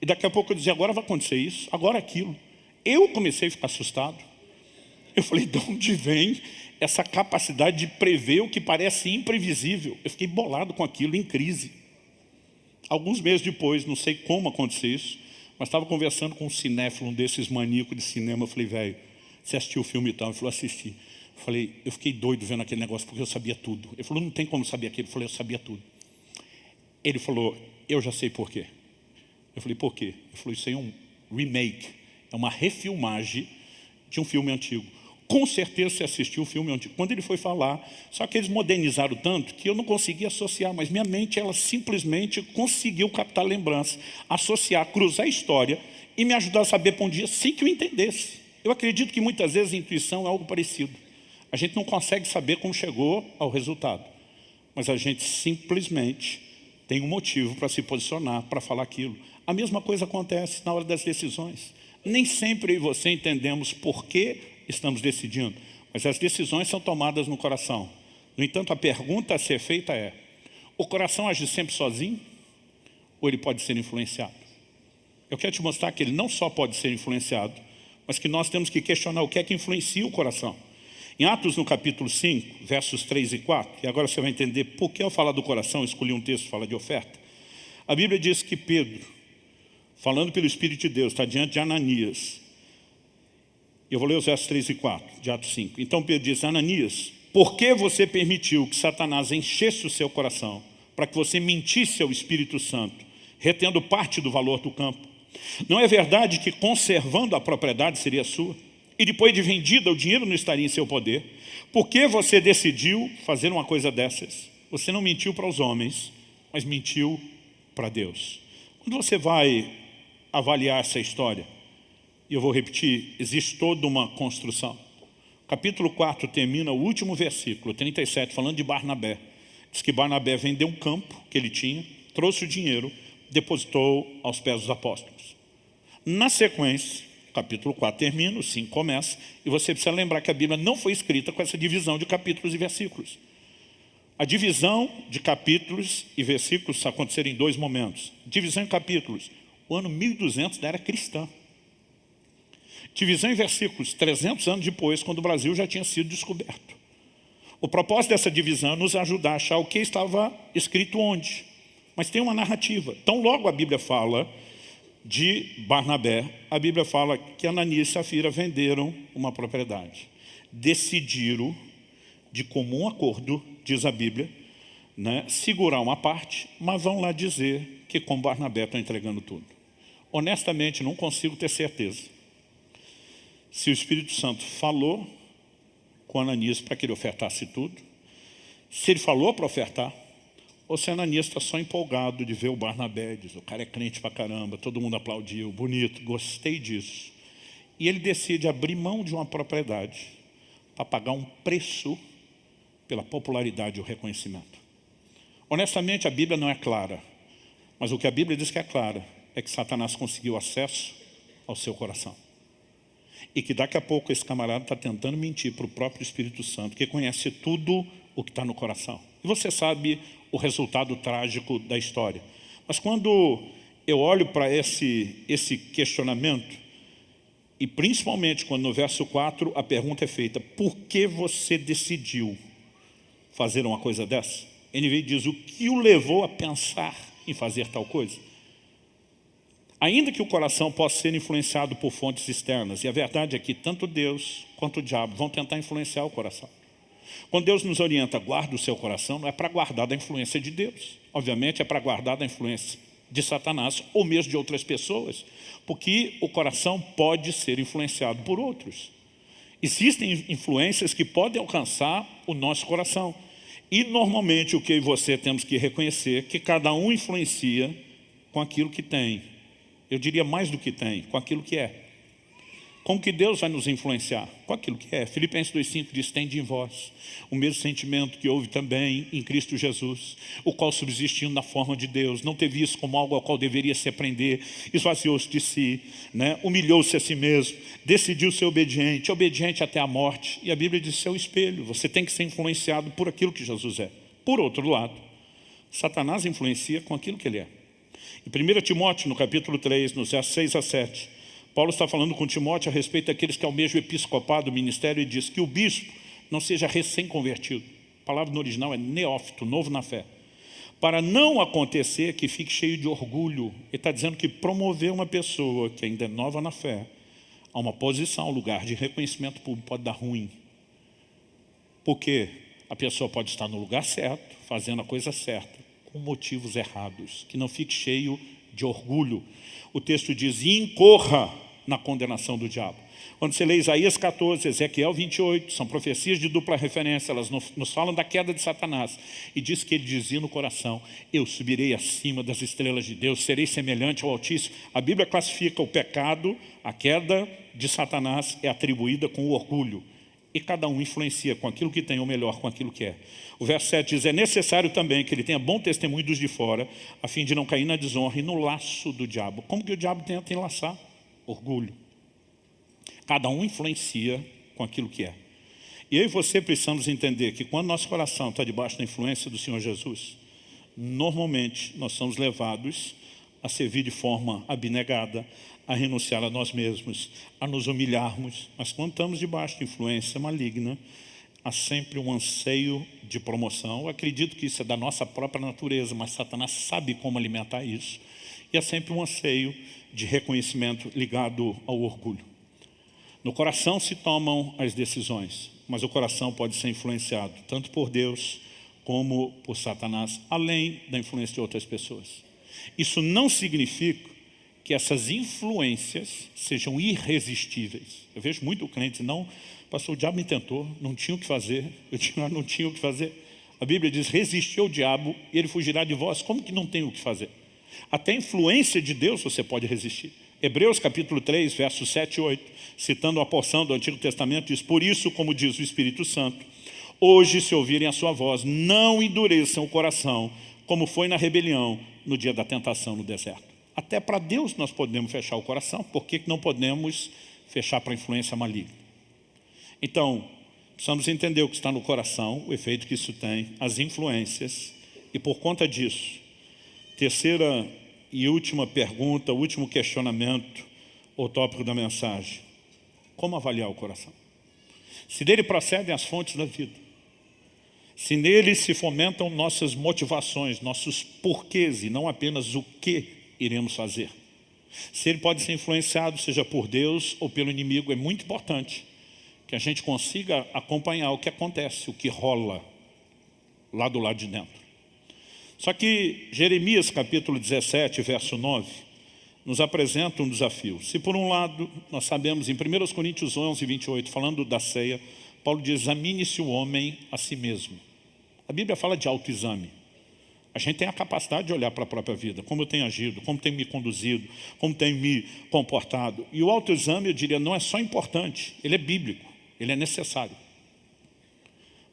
E daqui a pouco eu dizia, agora vai acontecer isso, agora aquilo. Eu comecei a ficar assustado. Eu falei, de onde vem essa capacidade de prever o que parece imprevisível? Eu fiquei bolado com aquilo, em crise. Alguns meses depois, não sei como aconteceu isso, mas estava conversando com um cinéfilo, um desses maníacos de cinema. Eu falei, velho, você assistiu o filme e tal? Ele falou, assisti. Eu falei, eu fiquei doido vendo aquele negócio porque eu sabia tudo. Ele falou, não tem como saber aquilo. Eu falei, eu sabia tudo. Ele falou, eu já sei por quê. Eu falei, por quê? Ele falou, isso aí é um remake, é uma refilmagem de um filme antigo. Com certeza você assistiu o filme antigo. Quando ele foi falar, só que eles modernizaram tanto que eu não conseguia associar, mas minha mente, ela simplesmente conseguiu captar lembrança, associar, cruzar a história e me ajudar a saber para um dia sem que eu entendesse. Eu acredito que muitas vezes a intuição é algo parecido. A gente não consegue saber como chegou ao resultado, mas a gente simplesmente tem um motivo para se posicionar, para falar aquilo. A mesma coisa acontece na hora das decisões. Nem sempre eu e você entendemos por que estamos decidindo, mas as decisões são tomadas no coração. No entanto, a pergunta a ser feita é, o coração age sempre sozinho ou ele pode ser influenciado? Eu quero te mostrar que ele não só pode ser influenciado, mas que nós temos que questionar o que é que influencia o coração. Em Atos, no capítulo 5, versos 3 e 4, e agora você vai entender por que eu falar do coração, escolhi um texto que fala de oferta. A Bíblia diz que Pedro, falando pelo Espírito de Deus, está diante de Ananias. Eu vou ler os versos 3 e 4 de Atos 5. Então Pedro diz, Ananias, por que você permitiu que Satanás enchesse o seu coração para que você mentisse ao Espírito Santo, retendo parte do valor do campo? Não é verdade que conservando a propriedade seria sua? E depois de vendida, o dinheiro não estaria em seu poder? Por que você decidiu fazer uma coisa dessas? Você não mentiu para os homens, mas mentiu para Deus. Quando você vai avaliar essa história, e eu vou repetir, existe toda uma construção. Capítulo 4 termina o último versículo, 37, falando de Barnabé. Diz que Barnabé vendeu um campo que ele tinha, trouxe o dinheiro, depositou aos pés dos apóstolos. Na sequência, capítulo 4 termina, o 5 começa, e você precisa lembrar que a Bíblia não foi escrita com essa divisão de capítulos e versículos. A divisão de capítulos e versículos aconteceram em dois momentos. Divisão em capítulos, o ano 1200 da era cristã. Divisão em versículos, 300 anos depois, quando o Brasil já tinha sido descoberto. O propósito dessa divisão é nos ajudar a achar o que estava escrito onde. Mas tem uma narrativa. Então logo a Bíblia fala de Barnabé, a Bíblia fala que Ananias e Safira venderam uma propriedade. Decidiram, de comum acordo, diz a Bíblia, segurar uma parte, mas vão lá dizer que com Barnabé estão entregando tudo. Honestamente, não consigo ter certeza se o Espírito Santo falou com Ananias para que ele ofertasse tudo, se ele falou para ofertar, ou se Ananias está só empolgado de ver o Barnabé, diz, o cara é crente pra caramba, todo mundo aplaudiu, bonito, gostei disso. E ele decide abrir mão de uma propriedade para pagar um preço pela popularidade e o reconhecimento. Honestamente, a Bíblia não é clara, mas o que a Bíblia diz que é clara é que Satanás conseguiu acesso ao seu coração. E que daqui a pouco esse camarada está tentando mentir para o próprio Espírito Santo, que conhece tudo o que está no coração. E você sabe o resultado trágico da história. Mas quando eu olho para esse questionamento, e principalmente quando no verso 4 a pergunta é feita, por que você decidiu fazer uma coisa dessa? NVI diz, o que o levou a pensar em fazer tal coisa? Ainda que o coração possa ser influenciado por fontes externas, e a verdade é que tanto Deus quanto o diabo vão tentar influenciar o coração. Quando Deus nos orienta, guarda o seu coração, não é para guardar da influência de Deus. Obviamente é para guardar da influência de Satanás ou mesmo de outras pessoas, porque o coração pode ser influenciado por outros. Existem influências que podem alcançar o nosso coração. E normalmente o que eu e você temos que reconhecer é que cada um influencia com aquilo que tem. Eu diria mais do que tem, com aquilo que é. Como que Deus vai nos influenciar? Com aquilo que é. Filipenses 2,5 diz, tende em vós o mesmo sentimento que houve também em Cristo Jesus, o qual subsistindo na forma de Deus, não teve isso como algo ao qual deveria se aprender, esvaziou-se de si, humilhou-se a si mesmo, decidiu ser obediente, obediente até a morte. E a Bíblia diz, seu espelho, você tem que ser influenciado por aquilo que Jesus é. Por outro lado, Satanás influencia com aquilo que ele é. Em 1 Timóteo, no capítulo 3, nos versos 6 a 7, Paulo está falando com Timóteo a respeito daqueles que almejam o episcopado, o ministério, e diz que o bispo não seja recém-convertido. A palavra no original é neófito, novo na fé. Para não acontecer que fique cheio de orgulho. Ele está dizendo que promover uma pessoa que ainda é nova na fé a uma posição, um lugar de reconhecimento público pode dar ruim. Porque a pessoa pode estar no lugar certo, fazendo a coisa certa, com motivos errados. Que não fique cheio de orgulho. O texto diz, e incorra na condenação do diabo. Quando você lê Isaías 14, Ezequiel 28, são profecias de dupla referência, elas nos falam da queda de Satanás. E diz que ele dizia no coração, eu subirei acima das estrelas de Deus, serei semelhante ao Altíssimo. A Bíblia classifica o pecado, a queda de Satanás é atribuída com o orgulho. E cada um influencia com aquilo que tem, ou melhor, com aquilo que é. O verso 7 diz, é necessário também que ele tenha bom testemunho dos de fora, a fim de não cair na desonra e no laço do diabo. Como que o diabo tenta enlaçar? Orgulho. Cada um influencia com aquilo que é. E eu e você precisamos entender que quando nosso coração está debaixo da influência do Senhor Jesus, normalmente nós somos levados a servir de forma abnegada, a renunciar a nós mesmos, a nos humilharmos. Mas quando estamos debaixo de influência maligna, há sempre um anseio de promoção. Eu acredito que isso é da nossa própria natureza, mas Satanás sabe como alimentar isso. E há sempre um anseio de reconhecimento ligado ao orgulho. No coração se tomam as decisões, mas o coração pode ser influenciado tanto por Deus como por Satanás, além da influência de outras pessoas. Isso não significa que essas influências sejam irresistíveis. Eu vejo muito crente, não, pastor, o diabo me tentou, não tinha o que fazer, não tinha o que fazer. A Bíblia diz, resistiu ao diabo e ele fugirá de vós. Como que não tem o que fazer? Até a influência de Deus você pode resistir. Hebreus capítulo 3, versos 7 e 8, citando uma porção do Antigo Testamento, diz, por isso, como diz o Espírito Santo, hoje se ouvirem a sua voz, não endureçam o coração, como foi na rebelião, no dia da tentação no deserto. Até para Deus nós podemos fechar o coração, por que não podemos fechar para a influência maligna? Então, precisamos entender o que está no coração, o efeito que isso tem, as influências, e por conta disso, terceira e última pergunta, o último questionamento, o tópico da mensagem. Como avaliar o coração? Se dele procedem as fontes da vida, se nele se fomentam nossas motivações, nossos porquês e não apenas o que iremos fazer. Se ele pode ser influenciado, seja por Deus ou pelo inimigo, é muito importante que a gente consiga acompanhar o que acontece, o que rola lá do lado de dentro. Só que Jeremias capítulo 17, verso 9, nos apresenta um desafio. Se por um lado, nós sabemos em 1 Coríntios 11, 28, falando da ceia, Paulo diz, examine-se o homem a si mesmo. A Bíblia fala de autoexame. A gente tem a capacidade de olhar para a própria vida, como eu tenho agido, como tenho me conduzido, como tenho me comportado. E o autoexame, eu diria, não é só importante, ele é bíblico, ele é necessário.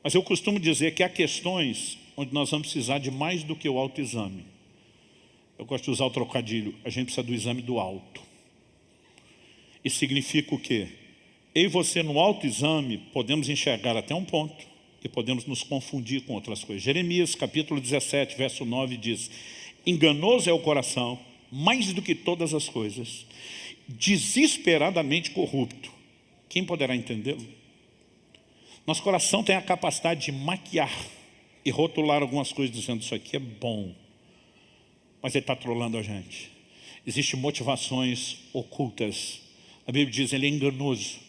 Mas eu costumo dizer que há questões onde nós vamos precisar de mais do que o autoexame. Eu gosto de usar o trocadilho, a gente precisa do exame do alto. Isso significa o quê? Eu e você no autoexame podemos enxergar até um ponto e podemos nos confundir com outras coisas. Jeremias capítulo 17, verso 9 diz, enganoso é o coração, mais do que todas as coisas, desesperadamente corrupto. Quem poderá entendê-lo? Nosso coração tem a capacidade de maquiar e rotular algumas coisas dizendo isso aqui é bom, mas ele está trolando a gente. Existem motivações ocultas. A Bíblia diz ele é enganoso.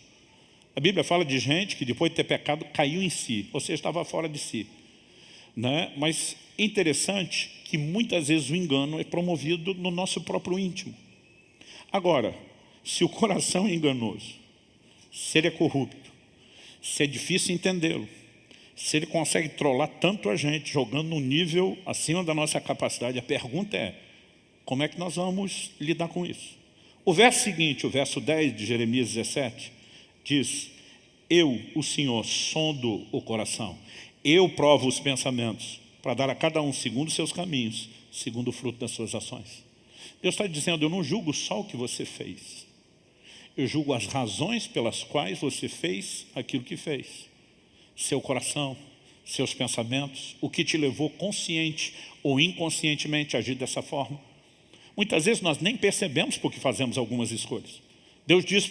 A Bíblia fala de gente que depois de ter pecado caiu em si, ou seja, estava fora de si. Mas é interessante que muitas vezes o engano é promovido no nosso próprio íntimo. Agora, se o coração é enganoso, se ele é corrupto, se é difícil entendê-lo, se ele consegue trollar tanto a gente, jogando num nível acima da nossa capacidade, a pergunta é, como é que nós vamos lidar com isso? O verso seguinte, o verso 10 de Jeremias 17, diz: eu, o Senhor, sondo o coração. Eu provo os pensamentos, para dar a cada um segundo os seus caminhos, segundo o fruto das suas ações. Deus está dizendo, eu não julgo só o que você fez. Eu julgo as razões pelas quais você fez aquilo que fez. Seu coração, seus pensamentos, o que te levou consciente ou inconscientemente a agir dessa forma. Muitas vezes nós nem percebemos porque fazemos algumas escolhas. Deus diz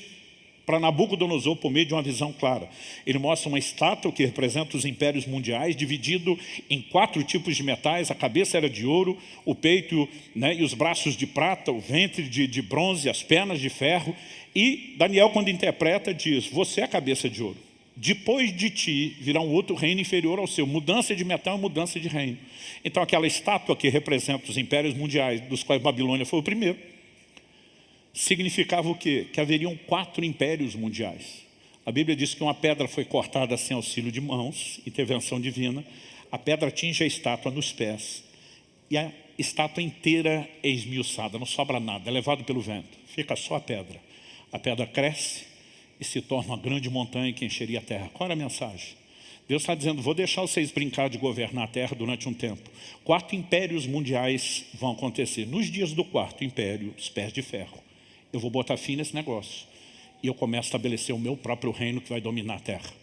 para Nabucodonosor por meio de uma visão clara. Ele mostra uma estátua que representa os impérios mundiais, dividido em 4 tipos de metais. A cabeça era de ouro, o peito, e os braços de prata, o ventre de bronze, as pernas de ferro. E Daniel, quando interpreta, diz: você é a cabeça de ouro. Depois de ti virá um outro reino inferior ao seu. Mudança de metal e mudança de reino. Então aquela estátua que representa os impérios mundiais, dos quais Babilônia foi o primeiro, significava o quê? Que haveriam 4 impérios mundiais. A Bíblia diz que uma pedra foi cortada sem auxílio de mãos, intervenção divina. A pedra atinge a estátua nos pés. E a estátua inteira é esmiuçada, não sobra nada, é levado pelo vento. Fica só a pedra. A pedra cresce e se torna uma grande montanha que encheria a terra. Qual era a mensagem? Deus está dizendo, vou deixar vocês brincar de governar a terra durante um tempo. 4 impérios mundiais vão acontecer. Nos dias do 4º império, os pés de ferro, eu vou botar fim nesse negócio. E eu começo a estabelecer o meu próprio reino que vai dominar a terra.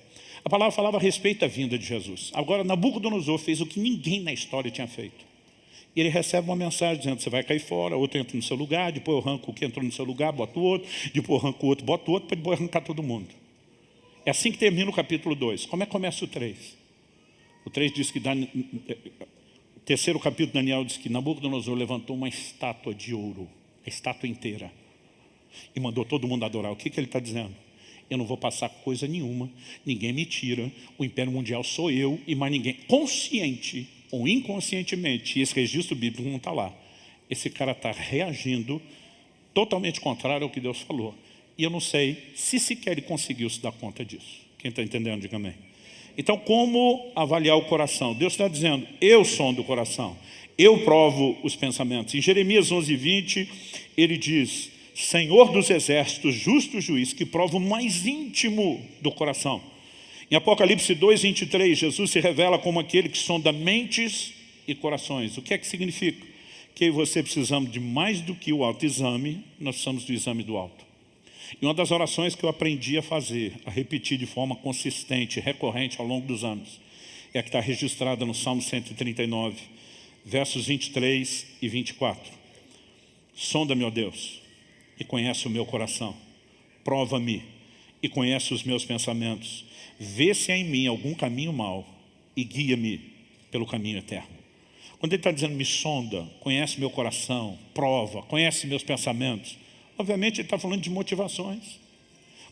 A palavra falava a respeito da vinda de Jesus. Agora, Nabucodonosor fez o que ninguém na história tinha feito. E ele recebe uma mensagem dizendo, você vai cair fora, outro entra no seu lugar, depois eu arranco o que entrou no seu lugar, boto o outro, depois eu arranco o outro, boto o outro, para depois arrancar todo mundo. É assim que termina o capítulo 2. Como é que começa o 3? O 3 diz que, o terceiro capítulo de Daniel diz que Nabucodonosor levantou uma estátua de ouro, a estátua inteira, e mandou todo mundo adorar. O que ele está dizendo? Eu não vou passar coisa nenhuma, ninguém me tira, o império mundial sou eu e mais ninguém. Consciente ou inconscientemente, e esse registro bíblico não está lá, esse cara está reagindo totalmente contrário ao que Deus falou. E eu não sei se sequer ele conseguiu se dar conta disso. Quem está entendendo, diga amém. Então, como avaliar o coração? Deus está dizendo, eu sondo o coração, eu provo os pensamentos. Em Jeremias 11:20, ele diz, Senhor dos exércitos, justo juiz, que prova o mais íntimo do coração. Em Apocalipse 2:23, Jesus se revela como aquele que sonda mentes e corações. O que é que significa? Que eu e você precisamos de mais do que o autoexame, nós precisamos do exame do alto. E uma das orações que eu aprendi a fazer, a repetir de forma consistente, recorrente ao longo dos anos, é a que está registrada no Salmo 139, versos 23 e 24. Sonda-me, ó Deus, e conhece o meu coração. Prova-me e conhece os meus pensamentos. Vê se há em mim algum caminho mau e guia-me pelo caminho eterno. Quando ele está dizendo, me sonda, conhece meu coração, prova, conhece meus pensamentos, obviamente ele está falando de motivações.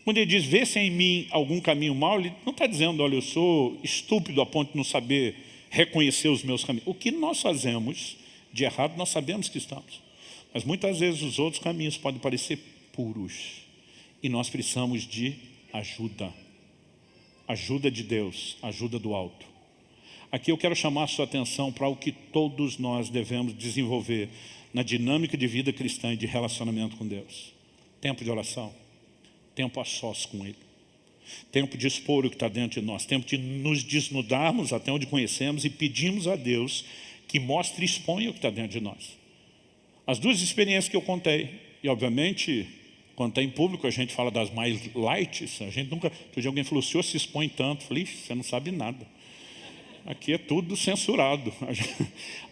Quando ele diz, vê se há em mim algum caminho mau, ele não está dizendo, olha, eu sou estúpido a ponto de não saber reconhecer os meus caminhos. O que nós fazemos de errado, nós sabemos que estamos. Mas muitas vezes os outros caminhos podem parecer puros. E nós precisamos de ajuda. Ajuda de Deus, ajuda do alto. Aqui eu quero chamar a sua atenção para o que todos nós devemos desenvolver na dinâmica de vida cristã e de relacionamento com Deus. Tempo de oração, tempo a sós com Ele. Tempo de expor o que está dentro de nós, tempo de nos desnudarmos até onde conhecemos e pedimos a Deus que mostre e exponha o que está dentro de nós. As 2 experiências que eu contei, e obviamente, quando está em público a gente fala das mais light, a gente nunca... Outro dia alguém falou, o senhor se expõe tanto. Eu falei, você não sabe nada. Aqui é tudo censurado.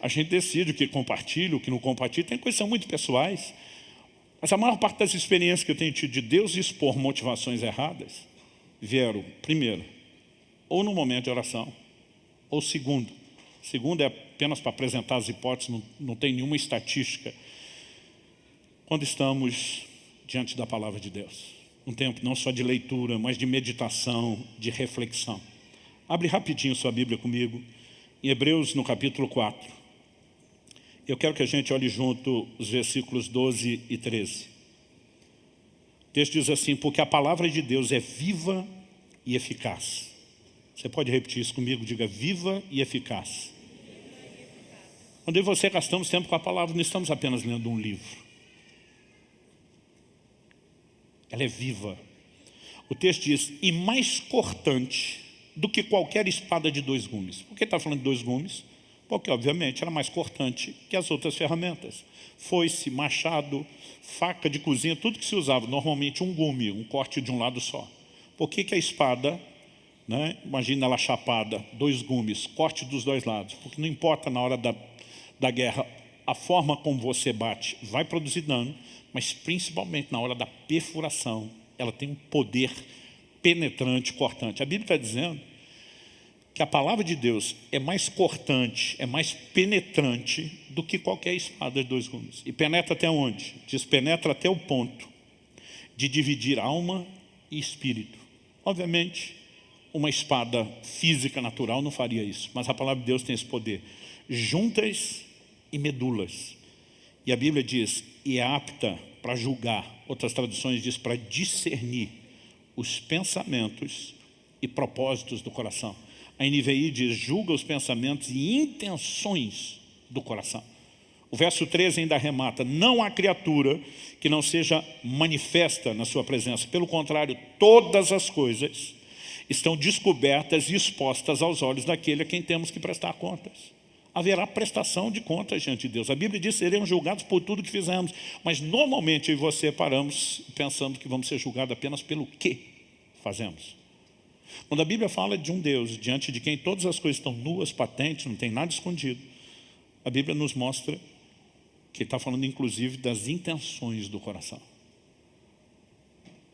A gente decide o que compartilha, o que não compartilha. Tem coisas que são muito pessoais. Mas a maior parte das experiências que eu tenho tido de Deus expor motivações erradas, vieram, primeiro, ou no momento de oração, ou segundo. Segundo é apenas para apresentar as hipóteses, não tem nenhuma estatística. Quando estamos diante da palavra de Deus. Um tempo não só de leitura, mas de meditação, de reflexão. Abre rapidinho sua Bíblia comigo, em Hebreus no capítulo 4. Eu quero que a gente olhe junto os versículos 12 e 13. O texto diz assim, porque a palavra de Deus é viva e eficaz. Você pode repetir isso comigo? Diga, viva e eficaz. Quando eu e você gastamos tempo com a palavra, não estamos apenas lendo um livro. ela é viva. O texto diz, e mais cortante do que qualquer espada de 2 gumes. Por que está falando de 2 gumes? Porque, obviamente, era mais cortante que as outras ferramentas. Foice, machado, faca de cozinha, tudo que se usava. Normalmente um gume, um corte de um lado só. Por que a espada, né, imagina ela chapada, 2 gumes, corte dos 2 lados? Porque não importa na hora da guerra, a forma como você bate vai produzir dano, mas principalmente na hora da perfuração, ela tem um poder penetrante, cortante. A Bíblia está dizendo que a palavra de Deus é mais cortante, é mais penetrante do que qualquer espada de 2 gumes. E penetra até onde? Diz, penetra até o ponto de dividir alma e espírito. Obviamente, uma espada física natural não faria isso, mas a palavra de Deus tem esse poder. Juntas e medulas. E a Bíblia diz, e é apta para julgar. Outras traduções diz para discernir os pensamentos e propósitos do coração. A NVI diz, julga os pensamentos e intenções do coração. O verso 13 ainda arremata, não há criatura que não seja manifesta na sua presença. Pelo contrário, todas as coisas estão descobertas e expostas aos olhos daquele a quem temos que prestar contas. Haverá prestação de contas diante de Deus. A Bíblia diz que seremos julgados por tudo que fizemos. Mas normalmente eu e você paramos pensando que vamos ser julgados apenas pelo que fazemos. Quando a Bíblia fala de um Deus diante de quem todas as coisas estão nuas, patentes, não tem nada escondido, a Bíblia nos mostra que está falando inclusive das intenções do coração.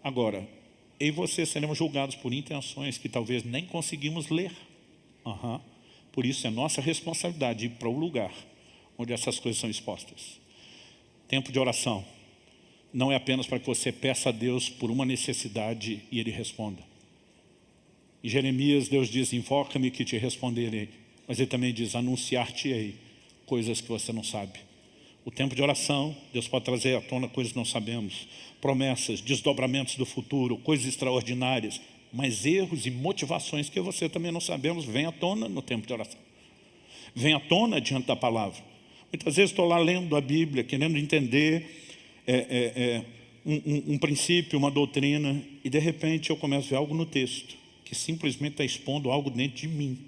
Agora, eu e você seremos julgados por intenções que talvez nem conseguimos ler. Por isso é nossa responsabilidade ir para o lugar onde essas coisas são expostas. Tempo de oração não é apenas para que você peça a Deus por uma necessidade e Ele responda. Em Jeremias, Deus diz, invoca-me que te responderei. Mas Ele também diz, anunciar-te-ei coisas que você não sabe. O tempo de oração, Deus pode trazer à tona coisas que não sabemos. Promessas, desdobramentos do futuro, coisas extraordinárias. Mas erros e motivações que você também não sabemos, vem à tona no tempo de oração. Vem à tona diante da palavra. Muitas vezes estou lá lendo a Bíblia, querendo entender um princípio, uma doutrina, e de repente eu começo a ver algo no texto, que simplesmente está expondo algo dentro de mim.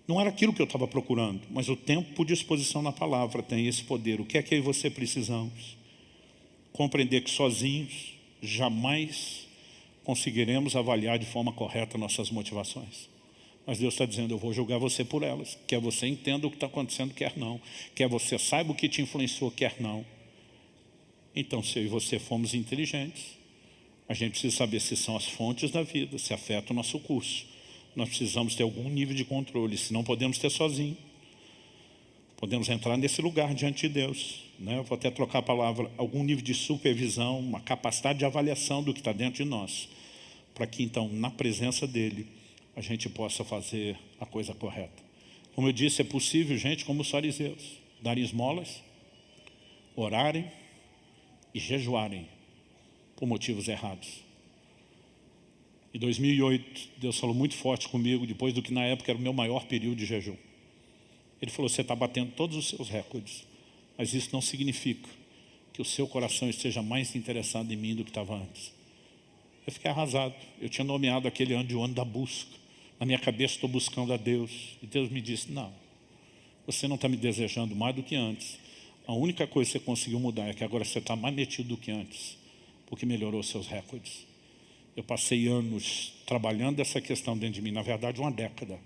Não era aquilo que eu estava procurando, mas o tempo de exposição na palavra tem esse poder. O que é que eu e você precisamos? Compreender que sozinhos jamais conseguiremos avaliar de forma correta nossas motivações. Mas Deus está dizendo, eu vou julgar você por elas. Quer você entenda o que está acontecendo, quer não. Quer você saiba o que te influenciou, quer não. Então, se eu e você fomos inteligentes, a gente precisa saber se são as fontes da vida, se afetam o nosso curso. Nós precisamos ter algum nível de controle, se não podemos ter sozinho. Podemos entrar nesse lugar diante de Deus. Eu vou até trocar a palavra, algum nível de supervisão, uma capacidade de avaliação do que está dentro de nós. Para que então, na presença dEle, a gente possa fazer a coisa correta. Como eu disse, é possível, gente, como os fariseus, darem esmolas, orarem e jejuarem por motivos errados. Em 2008, Deus falou muito forte comigo, depois do que na época era o meu maior período de jejum. Ele falou, você está batendo todos os seus recordes, mas isso não significa que o seu coração esteja mais interessado em mim do que estava antes. Eu fiquei arrasado. Eu tinha nomeado aquele ano de o ano da busca. Na minha cabeça estou buscando a Deus. E Deus me disse, não, você não está me desejando mais do que antes. A única coisa que você conseguiu mudar é que agora você está mais metido do que antes, porque melhorou seus recordes. Eu passei anos trabalhando essa questão dentro de mim, na verdade uma década,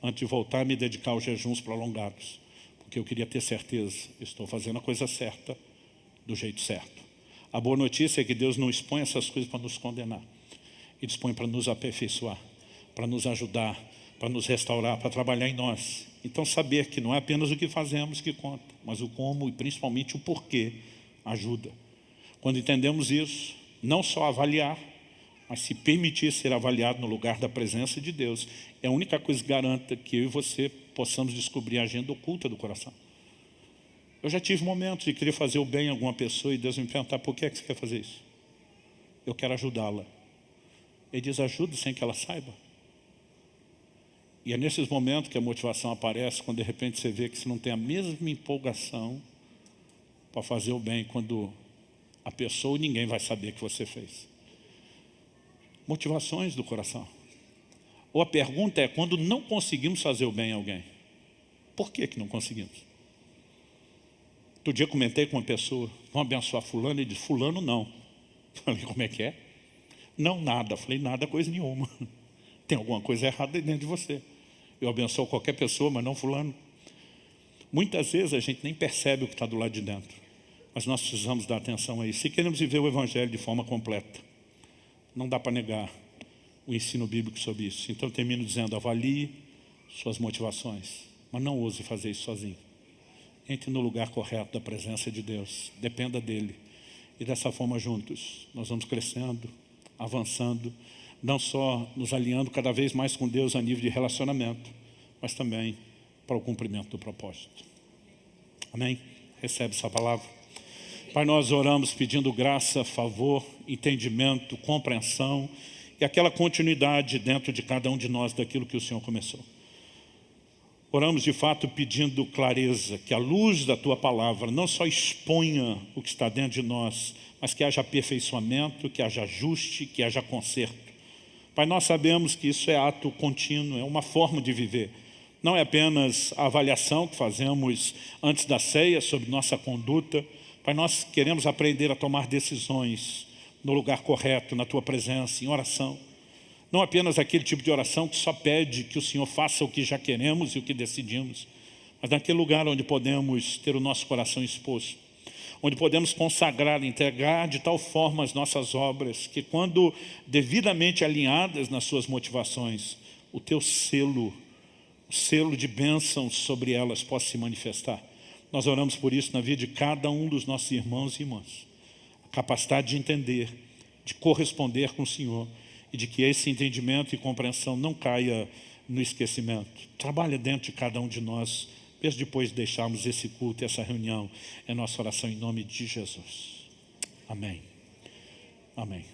antes de voltar a me dedicar aos jejuns prolongados, porque eu queria ter certeza, estou fazendo a coisa certa, do jeito certo. A boa notícia é que Deus não expõe essas coisas para nos condenar. Ele expõe para nos aperfeiçoar, para nos ajudar, para nos restaurar, para trabalhar em nós. Então saber que não é apenas o que fazemos que conta, mas o como e principalmente o porquê ajuda. Quando entendemos isso, não só avaliar, mas se permitir ser avaliado no lugar da presença de Deus, é a única coisa que garanta que eu e você possamos descobrir a agenda oculta do coração. Eu já tive momentos de querer fazer o bem a alguma pessoa e Deus me perguntar, por que é que você quer fazer isso? Eu quero ajudá-la. Ele diz, ajuda sem que ela saiba. E é nesses momentos que a motivação aparece, quando de repente você vê que você não tem a mesma empolgação para fazer o bem, quando a pessoa ou ninguém vai saber que você fez. Motivações do coração. Ou a pergunta é, quando não conseguimos fazer o bem a alguém, por que não conseguimos? Outro dia comentei com uma pessoa, vamos abençoar fulano, e disse, fulano não. Falei, como é que é? Não, nada. Falei, nada, coisa nenhuma. Tem alguma coisa errada dentro de você. Eu abençoo qualquer pessoa, mas não fulano. Muitas vezes a gente nem percebe o que está do lado de dentro. Mas nós precisamos dar atenção a isso. Se queremos viver o Evangelho de forma completa, não dá para negar o ensino bíblico sobre isso. Então eu termino dizendo, avalie suas motivações, mas não ouse fazer isso sozinho. Entre no lugar correto da presença de Deus, dependa dEle. E dessa forma juntos, nós vamos crescendo, avançando, não só nos alinhando cada vez mais com Deus a nível de relacionamento, mas também para o cumprimento do propósito. Amém? Recebe essa palavra. Pai, nós oramos pedindo graça, favor, entendimento, compreensão e aquela continuidade dentro de cada um de nós daquilo que o Senhor começou. Oramos de fato pedindo clareza, que a luz da Tua palavra não só exponha o que está dentro de nós, mas que haja aperfeiçoamento, que haja ajuste, que haja conserto. Pai, nós sabemos que isso é ato contínuo, é uma forma de viver. Não é apenas a avaliação que fazemos antes da ceia sobre nossa conduta. Pai, nós queremos aprender a tomar decisões no lugar correto, na Tua presença, em oração. Não apenas aquele tipo de oração que só pede que o Senhor faça o que já queremos e o que decidimos, mas naquele lugar onde podemos ter o nosso coração exposto, onde podemos consagrar, entregar de tal forma as nossas obras, que quando devidamente alinhadas nas suas motivações, o Teu selo de bênção sobre elas possa se manifestar. Nós oramos por isso na vida de cada um dos nossos irmãos e irmãs. A capacidade de entender, de corresponder com o Senhor e de que esse entendimento e compreensão não caia no esquecimento. Trabalha dentro de cada um de nós, mesmo depois de deixarmos esse culto e essa reunião. É nossa oração em nome de Jesus. Amém. Amém.